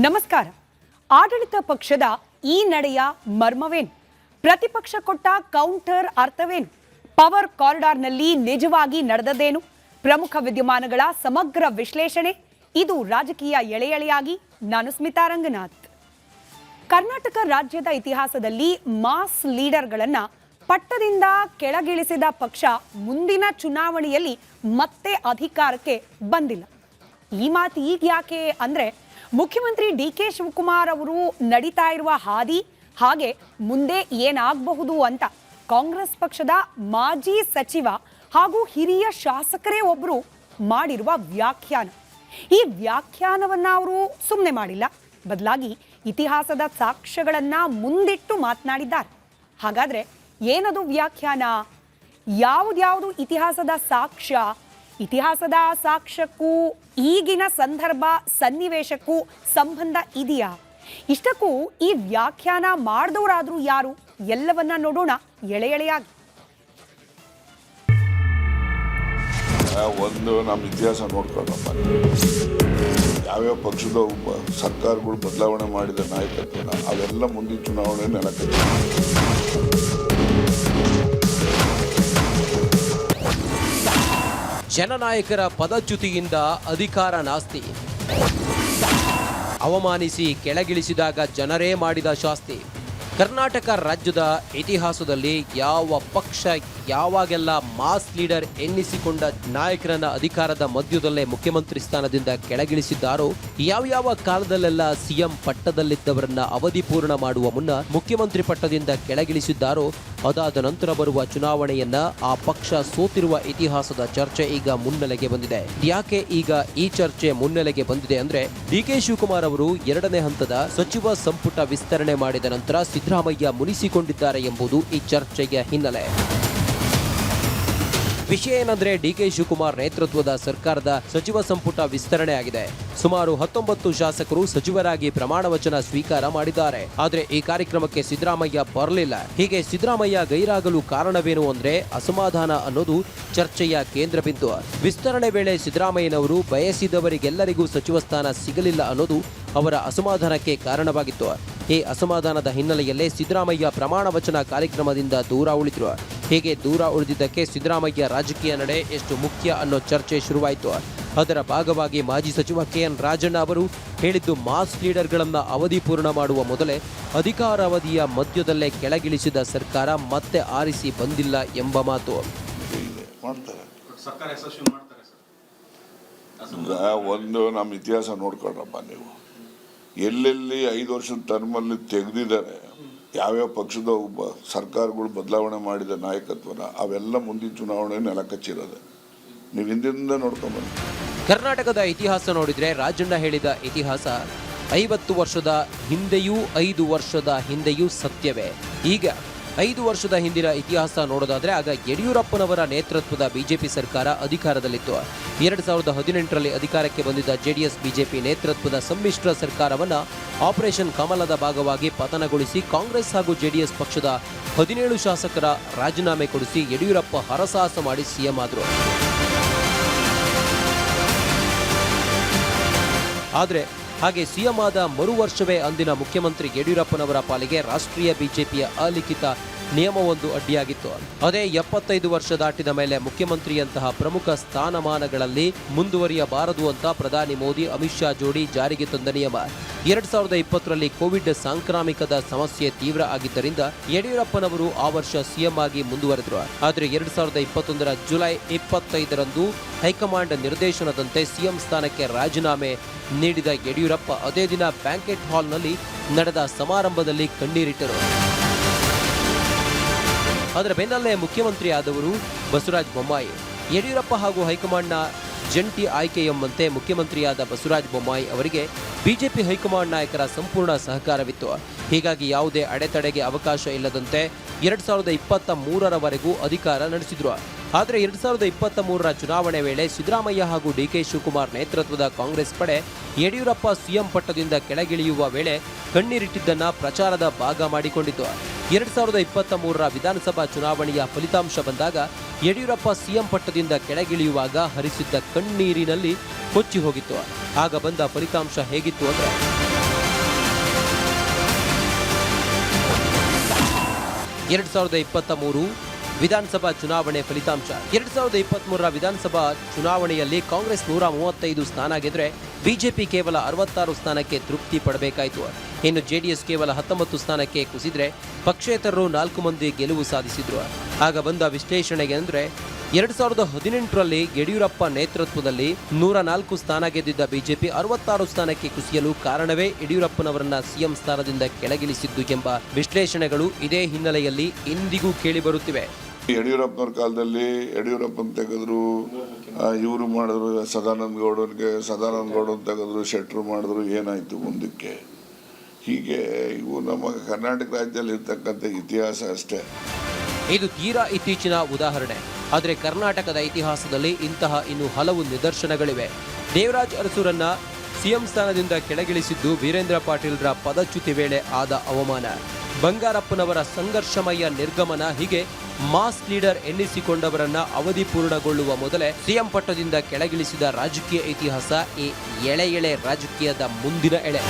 ನಮಸ್ಕಾರ. ಆಡಳಿತ ಪಕ್ಷದ ಈ ನಡೆಯ ಮರ್ಮವೇನು? ಪ್ರತಿಪಕ್ಷ ಕೊಟ್ಟ ಕೌಂಟರ್ ಅರ್ಥವೇನು? ಪವರ್ ಕಾರಿಡಾರ್ನಲ್ಲಿ ನಿಜವಾಗಿ ನಡೆದದ್ದೇನು? ಪ್ರಮುಖ ವಿದ್ಯಮಾನಗಳ ಸಮಗ್ರ ವಿಶ್ಲೇಷಣೆ ಇದು ರಾಜಕೀಯ ಎಳೆಯಾಗಿ. ನಾನು ಸ್ಮಿತಾ ರಂಗನಾಥ್. ಕರ್ನಾಟಕ ರಾಜ್ಯದ ಇತಿಹಾಸದಲ್ಲಿ ಮಾಸ್ ಲೀಡರ್ಗಳನ್ನ ಪಟ್ಟದಿಂದ ಕೆಳಗಿಳಿಸಿದ ಪಕ್ಷ ಮುಂದಿನ ಚುನಾವಣೆಯಲ್ಲಿ ಮತ್ತೆ ಅಧಿಕಾರಕ್ಕೆ ಬಂದಿಲ್ಲ. ಈ ಮಾತು ಈಗ ಯಾಕೆ ಅಂದ್ರೆ, ಮುಖ್ಯಮಂತ್ರಿ ಡಿ.ಕೆ. ಶಿವಕುಮಾರ್ ಅವರು ನಡೀತಾ ಇರುವ ಹಾದಿ ಹಾಗೆ ಮುಂದೆ ಏನಾಗಬಹುದು ಅಂತ ಕಾಂಗ್ರೆಸ್ ಪಕ್ಷದ ಮಾಜಿ ಸಚಿವ ಹಾಗೂ ಹಿರಿಯ ಶಾಸಕರೇ ಒಬ್ಬರು ಮಾಡಿರುವ ವ್ಯಾಖ್ಯಾನ. ಈ ವ್ಯಾಖ್ಯಾನವನ್ನ ಅವರು ಸುಮ್ಮನೆ ಮಾಡಿಲ್ಲ, ಬದಲಾಗಿ ಇತಿಹಾಸದ ಸಾಕ್ಷ್ಯಗಳನ್ನ ಮುಂದಿಟ್ಟು ಮಾತನಾಡಿದ್ದಾರೆ. ಹಾಗಾದ್ರೆ ಏನದು ವ್ಯಾಖ್ಯಾನ? ಯಾವ್ದ್ಯಾವುದು ಇತಿಹಾಸದ ಸಾಕ್ಷ್ಯ? ಇತಿಹಾಸದ ಸಾಕ್ಷ್ಯಕ್ಕೂ ಈಗಿನ ಸಂದರ್ಭ ಸನ್ನಿವೇಶಕ್ಕೂ ಸಂಬಂಧ ಇದೆಯಾ? ಇಷ್ಟಕ್ಕೂ ಈ ವ್ಯಾಖ್ಯಾನ ಮಾಡಿದವರಾದ್ರೂ ಯಾರು? ಎಲ್ಲವನ್ನ ನೋಡೋಣ ಎಳೆಯಾಗಿ. ಒಂದು ನಮ್ಮ ಇತಿಹಾಸ ನೋಡ್ಕೊಳ್ಳಪ್ಪ. ಯಾವ್ಯಾವ ಪಕ್ಷದ ಸರ್ಕಾರಗಳು ಬದಲಾವಣೆ ಮಾಡಿದ ನಾಯಕತ್ವನ ಅವೆಲ್ಲ ಮುಂದಿನ ಚುನಾವಣೆ ನೆಲಕ್ಕೆ ಜನನಾಯಕರ ಪದಚ್ಯುತಿಯಿಂದ ಅಧಿಕಾರ ನಾಸ್ತಿ, ಅವಮಾನಿಸಿ ಕೆಳಗಿಳಿಸಿದಾಗ ಜನರೇ ಮಾಡಿದ ಶಾಸ್ತಿ. ಕರ್ನಾಟಕ ರಾಜ್ಯದ ಇತಿಹಾಸದಲ್ಲಿ ಯಾವ ಪಕ್ಷ ಯಾವಾಗೆಲ್ಲ ಮಾಸ್ ಲೀಡರ್ ಎನ್ನಿಸಿಕೊಂಡ ನಾಯಕರನ್ನ ಅಧಿಕಾರದ ಮಧ್ಯದಲ್ಲೇ ಮುಖ್ಯಮಂತ್ರಿ ಸ್ಥಾನದಿಂದ ಕೆಳಗಿಳಿಸಿದ್ದಾರೋ, ಯಾವ್ಯಾವ ಕಾಲದಲ್ಲೆಲ್ಲ ಸಿಎಂ ಪಟ್ಟದಲ್ಲಿದ್ದವರನ್ನ ಅವಧಿ ಪೂರ್ಣ ಮಾಡುವ ಮುನ್ನ ಮುಖ್ಯಮಂತ್ರಿ ಪಟ್ಟದಿಂದ ಕೆಳಗಿಳಿಸಿದ್ದಾರೋ, ಅದಾದ ನಂತರ ಬರುವ ಚುನಾವಣೆಯನ್ನ ಆ ಪಕ್ಷ ಸೋತಿರುವ ಇತಿಹಾಸದ ಚರ್ಚೆ ಈಗ ಮುನ್ನೆಲೆಗೆ ಬಂದಿದೆ. ಯಾಕೆ ಈಗ ಈ ಚರ್ಚೆ ಮುನ್ನೆಲೆಗೆ ಬಂದಿದೆ ಅಂದ್ರೆ, ಡಿ.ಕೆ. ಶಿವಕುಮಾರ್ ಅವರು ಎರಡನೇ ಹಂತದ ಸಚಿವ ಸಂಪುಟ ವಿಸ್ತರಣೆ ಮಾಡಿದ ನಂತರ ಸಿದ್ದರಾಮಯ್ಯ ಮುನಿಸಿಕೊಂಡಿದ್ದಾರೆ ಎಂಬುದು ಈ ಚರ್ಚೆಯ ಹಿನ್ನೆಲೆ. ವಿಷಯ ಏನಂದ್ರೆ, ಡಿ.ಕೆ. ಶಿವಕುಮಾರ್ ನೇತೃತ್ವದ ಸರ್ಕಾರದ ಸಚಿವ ಸಂಪುಟ ವಿಸ್ತರಣೆ ಆಗಿದೆ. ಸುಮಾರು 19 ಶಾಸಕರು ಸಚಿವರಾಗಿ ಪ್ರಮಾಣ ವಚನ ಸ್ವೀಕಾರ ಮಾಡಿದ್ದಾರೆ. ಆದ್ರೆ ಈ ಕಾರ್ಯಕ್ರಮಕ್ಕೆ ಸಿದ್ದರಾಮಯ್ಯ ಬರಲಿಲ್ಲ. ಹೀಗೆ ಸಿದ್ದರಾಮಯ್ಯ ಗೈರಾಗಲು ಕಾರಣವೇನು ಅಂದ್ರೆ, ಅಸಮಾಧಾನ ಅನ್ನೋದು ಚರ್ಚೆಯ ಕೇಂದ್ರ ಬಿಂದು. ವಿಸ್ತರಣೆ ವೇಳೆ ಸಿದ್ದರಾಮಯ್ಯನವರು ಬಯಸಿದವರಿಗೆಲ್ಲರಿಗೂ ಸಚಿವ ಸ್ಥಾನ ಸಿಗಲಿಲ್ಲ ಅನ್ನೋದು ಅವರ ಅಸಮಾಧಾನಕ್ಕೆ ಕಾರಣವಾಗಿತ್ತು. ಈ ಅಸಮಾಧಾನದ ಹಿನ್ನೆಲೆಯಲ್ಲೇ ಸಿದ್ದರಾಮಯ್ಯ ಪ್ರಮಾಣ ವಚನ ಕಾರ್ಯಕ್ರಮದಿಂದ ದೂರ ಉಳಿದ್ರು. ಹೀಗೆ ದೂರ ಉಳಿದಿದ್ದಕ್ಕೆ ಸಿದ್ದರಾಮಯ್ಯ ರಾಜಕೀಯ ನಡೆ ಎಷ್ಟು ಮುಖ್ಯ ಅನ್ನೋ ಚರ್ಚೆ ಶುರುವಾಯಿತು. ಅದರ ಭಾಗವಾಗಿ ಮಾಜಿ ಸಚಿವ ಕೆ.ಎನ್. ರಾಜಣ್ಣ ಅವರು ಹೇಳಿದ್ದು, ಮಾಸ್ ಲೀಡರ್ಗಳನ್ನ ಅವಧಿ ಪೂರ್ಣ ಮಾಡುವ ಮೊದಲೇ ಅಧಿಕಾರಾವಧಿಯ ಮಧ್ಯದಲ್ಲೇ ಕೆಳಗಿಳಿಸಿದ ಸರ್ಕಾರ ಮತ್ತೆ ಆರಿಸಿ ಬಂದಿಲ್ಲ ಎಂಬ ಮಾತು. ಒಂದು ನಮ್ಮ ಇತಿಹಾಸ ನೋಡ್ಕೊಳ್ರಪ್ಪ. ನೀವು ಎಲ್ಲೆಲ್ಲಿ 5 ವರ್ಷದ ಟರ್ಮಲ್ಲಿ ತೆಗೆದಿದ್ದಾರೆ, ಯಾವ್ಯಾವ ಪಕ್ಷದ ಸರ್ಕಾರಗಳು ಬದಲಾವಣೆ ಮಾಡಿದ ನಾಯಕತ್ವನ ಅವೆಲ್ಲ ಮುಂದಿನ ಚುನಾವಣೆ ನೆಲಕಚ್ಚಿರೋದು. ನೀವು ಹಿಂದಿಂದ ನೋಡ್ಕೊಂಬನ್ನಿ. ಕರ್ನಾಟಕದ ಇತಿಹಾಸ ನೋಡಿದ್ರೆ, ರಾಜಣ್ಣ ಹೇಳಿದ ಇತಿಹಾಸ 50 ವರ್ಷದ ಹಿಂದೆಯೂ 5 ವರ್ಷದ ಹಿಂದೆಯೂ ಸತ್ಯವೇ. ಈಗ 5 ವರ್ಷದ ಹಿಂದಿನ ಇತಿಹಾಸ ನೋಡೋದಾದ್ರೆ, ಆಗ ಯಡಿಯೂರಪ್ಪನವರ ನೇತೃತ್ವದ ಬಿಜೆಪಿ ಸರ್ಕಾರ ಅಧಿಕಾರದಲ್ಲಿತ್ತು. 2018ರಲ್ಲಿ ಅಧಿಕಾರಕ್ಕೆ ಬಂದಿದ್ದ ಜೆಡಿಎಸ್ ಬಿಜೆಪಿ ನೇತೃತ್ವದ ಸಮ್ಮಿಶ್ರ ಸರ್ಕಾರವನ್ನ ಆಪರೇಷನ್ ಕಮಲದ ಭಾಗವಾಗಿ ಪತನಗೊಳಿಸಿ ಕಾಂಗ್ರೆಸ್ ಹಾಗೂ ಜೆಡಿಎಸ್ ಪಕ್ಷದ 17 ಶಾಸಕರ ರಾಜೀನಾಮೆ ಕೊಡಿಸಿ ಯಡಿಯೂರಪ್ಪ ಹರಸಾಹಸ ಮಾಡಿ ಸಿಎಂ ಆದರು. ಆದರೆ ಹಾಗೆ ಸಿಎಂ ಆದ ಮರು ವರ್ಷವೇ ಅಂದಿನ ಮುಖ್ಯಮಂತ್ರಿ ಯಡಿಯೂರಪ್ಪನವರ ಪಾಲಿಗೆ ರಾಷ್ಟ್ರೀಯ ಬಿಜೆಪಿಯ ಅಲಿಖಿತ ನಿಯಮವೊಂದು ಅಡ್ಡಿಯಾಗಿತ್ತು. ಅದೇ 75 ವರ್ಷ ದಾಟಿದ ಮೇಲೆ ಮುಖ್ಯಮಂತ್ರಿಯಂತಹ ಪ್ರಮುಖ ಸ್ಥಾನಮಾನಗಳಲ್ಲಿ ಮುಂದುವರಿಯಬಾರದು ಅಂತ ಪ್ರಧಾನಿ ಮೋದಿ ಅಮಿತ್ ಶಾ ಜೋಡಿ ಜಾರಿಗೆ ತಂದ ನಿಯಮ. 2020ರಲ್ಲಿ ಕೋವಿಡ್ ಸಾಂಕ್ರಾಮಿಕದ ಸಮಸ್ಯೆ ತೀವ್ರ ಆಗಿದ್ದರಿಂದ ಯಡಿಯೂರಪ್ಪನವರು ಆ ವರ್ಷ ಸಿಎಂ ಆಗಿ ಮುಂದುವರೆದರು. ಆದರೆ 2021ರ ಜುಲೈ 25ರಂದು ಹೈಕಮಾಂಡ್ ನಿರ್ದೇಶನದಂತೆ ಸಿಎಂ ಸ್ಥಾನಕ್ಕೆ ರಾಜೀನಾಮೆ ನೀಡಿದ ಯಡಿಯೂರಪ್ಪ ಅದೇ ದಿನ ಬ್ಯಾಂಕೆಟ್ ಹಾಲ್ನಲ್ಲಿ ನಡೆದ ಸಮಾರಂಭದಲ್ಲಿ ಕಣ್ಣೀರಿಟ್ಟರು. ಅದರ ಬೆನ್ನಲ್ಲೇ ಮುಖ್ಯಮಂತ್ರಿ ಆದವರು ಬಸವರಾಜ ಬೊಮ್ಮಾಯಿ. ಯಡಿಯೂರಪ್ಪ ಹಾಗೂ ಹೈಕಮಾಂಡ್ನ ಜಂಟಿ ಆಯ್ಕೆ ಎಂಬಂತೆ ಮುಖ್ಯಮಂತ್ರಿಯಾದ ಬಸವರಾಜ ಬೊಮ್ಮಾಯಿ ಅವರಿಗೆ ಬಿಜೆಪಿ ಹೈಕಮಾಂಡ್ ನಾಯಕರ ಸಂಪೂರ್ಣ ಸಹಕಾರವಿತ್ತು. ಹೀಗಾಗಿ ಯಾವುದೇ ಅಡೆತಡೆಗೆ ಅವಕಾಶ ಇಲ್ಲದಂತೆ 2023ರವರೆಗೂ ಅಧಿಕಾರ ನಡೆಸಿದ್ರು. ಆದರೆ 2023ರ ಚುನಾವಣೆ ವೇಳೆ ಸಿದ್ದರಾಮಯ್ಯ ಹಾಗೂ ಡಿ.ಕೆ. ಶಿವಕುಮಾರ್ ನೇತೃತ್ವದ ಕಾಂಗ್ರೆಸ್ ಪಡೆ ಯಡಿಯೂರಪ್ಪ ಸಿಎಂ ಪಟ್ಟದಿಂದ ಕೆಳಗಿಳಿಯುವ ವೇಳೆ ಕಣ್ಣೀರಿಟ್ಟಿದ್ದನ್ನ ಪ್ರಚಾರದ ಭಾಗ ಮಾಡಿಕೊಂಡಿತು. 2023ರ ವಿಧಾನಸಭಾ ಚುನಾವಣೆಯ ಫಲಿತಾಂಶ ಬಂದಾಗ ಯಡಿಯೂರಪ್ಪ ಸಿಎಂ ಪಟ್ಟದಿಂದ ಕೆಳಗಿಳಿಯುವಾಗ ಹರಿಸಿದ್ದ ಕಣ್ಣೀರಿನಲ್ಲಿ ಕೊಚ್ಚಿ ಹೋಗಿತ್ತು. ಆಗ ಬಂದ ಫಲಿತಾಂಶ ಹೇಗಿತ್ತು ಅಂದ್ರೆ, 2023 ವಿಧಾನಸಭಾ ಚುನಾವಣೆ ಫಲಿತಾಂಶ. 2023ರ ವಿಧಾನಸಭಾ ಚುನಾವಣೆಯಲ್ಲಿ ಕಾಂಗ್ರೆಸ್ 135 ಸ್ಥಾನ ಗೆದ್ರೆ ಬಿಜೆಪಿ ಕೇವಲ 66 ಸ್ಥಾನಕ್ಕೆ ತೃಪ್ತಿ ಪಡಬೇಕಾಯಿತು. ಇನ್ನು ಜೆಡಿಎಸ್ ಕೇವಲ 19 ಸ್ಥಾನಕ್ಕೆ ಕುಸಿದ್ರೆ ಪಕ್ಷೇತರರು 4 ಮಂದಿ ಗೆಲುವು ಸಾಧಿಸಿದ್ರು. ಆಗ ಬಂದ ವಿಶ್ಲೇಷಣೆಗೆ ಅಂದ್ರೆ 2018ರಲ್ಲಿ ಯಡಿಯೂರಪ್ಪ ನೇತೃತ್ವದಲ್ಲಿ 104 ಸ್ಥಾನ ಗೆದ್ದಿದ್ದ ಬಿಜೆಪಿ 66 ಸ್ಥಾನಕ್ಕೆ ಕುಸಿಯಲು ಕಾರಣವೇ ಯಡಿಯೂರಪ್ಪನವರನ್ನ ಸಿಎಂ ಸ್ಥಾನದಿಂದ ಕೆಳಗಿಳಿಸಿದ್ದು ಎಂಬ ವಿಶ್ಲೇಷಣೆಗಳು ಇದೇ ಹಿನ್ನೆಲೆಯಲ್ಲಿ ಇಂದಿಗೂ ಕೇಳಿಬರುತ್ತಿವೆ. ಯಡಿಯೂರಪ್ಪನವ್ರ ಕಾಲದಲ್ಲಿ ಯಡಿಯೂರಪ್ಪನ ತೆಗೆದ್ರು, ಇವರು ಮಾಡಿದ್ರು, ಸದಾನಂದ ಗೌಡನ್ ತೆಗೆದ್ರು, ಶೆಟ್ರು ಮಾಡಿದ್ರು, ಏನಾಯ್ತು ಮುಂದಕ್ಕೆ? ಹೀಗೆ ಇವು ನಮ್ಮ ಕರ್ನಾಟಕ ರಾಜ್ಯದಲ್ಲಿ ಇರ್ತಕ್ಕಂಥ ಇತಿಹಾಸ ಅಷ್ಟೇ. ಇದು ತೀರಾ ಇತ್ತೀಚಿನ ಉದಾಹರಣೆ. ಆದರೆ ಕರ್ನಾಟಕದ ಇತಿಹಾಸದಲ್ಲಿ ಇಂತಹ ಇನ್ನು ಹಲವು ನಿದರ್ಶನಗಳಿವೆ. ದೇವರಾಜ್ ಅರಸುರನ್ನ ಸಿಎಂ ಸ್ಥಾನದಿಂದ ಕೆಳಗಿಳಿಸಿದ್ದು ವೀರೇಂದ್ರ ಪಾಟೀಲ್ರ ಪದಚ್ಯುತಿ ವೇಳೆ ಆದ ಅವಮಾನ, ಬಂಗಾರಪ್ಪನವರ ಸಂಘರ್ಷಮಯ ನಿರ್ಗಮನ, ಹೀಗೆ ಮಾಸ್ ಲೀಡರ್ ಎನ್ನಿಸಿಕೊಂಡವರನ್ನ ಅವಧಿ ಪೂರ್ಣಗೊಳ್ಳುವ ಮೊದಲೇ ಸಿಎಂ ಪಟ್ಟದಿಂದ ಕೆಳಗಿಳಿಸಿದ ರಾಜಕೀಯ ಇತಿಹಾಸ ಈ ಎಳೆ ರಾಜಕೀಯದ ಮುಂದಿನ ಎಳೆ.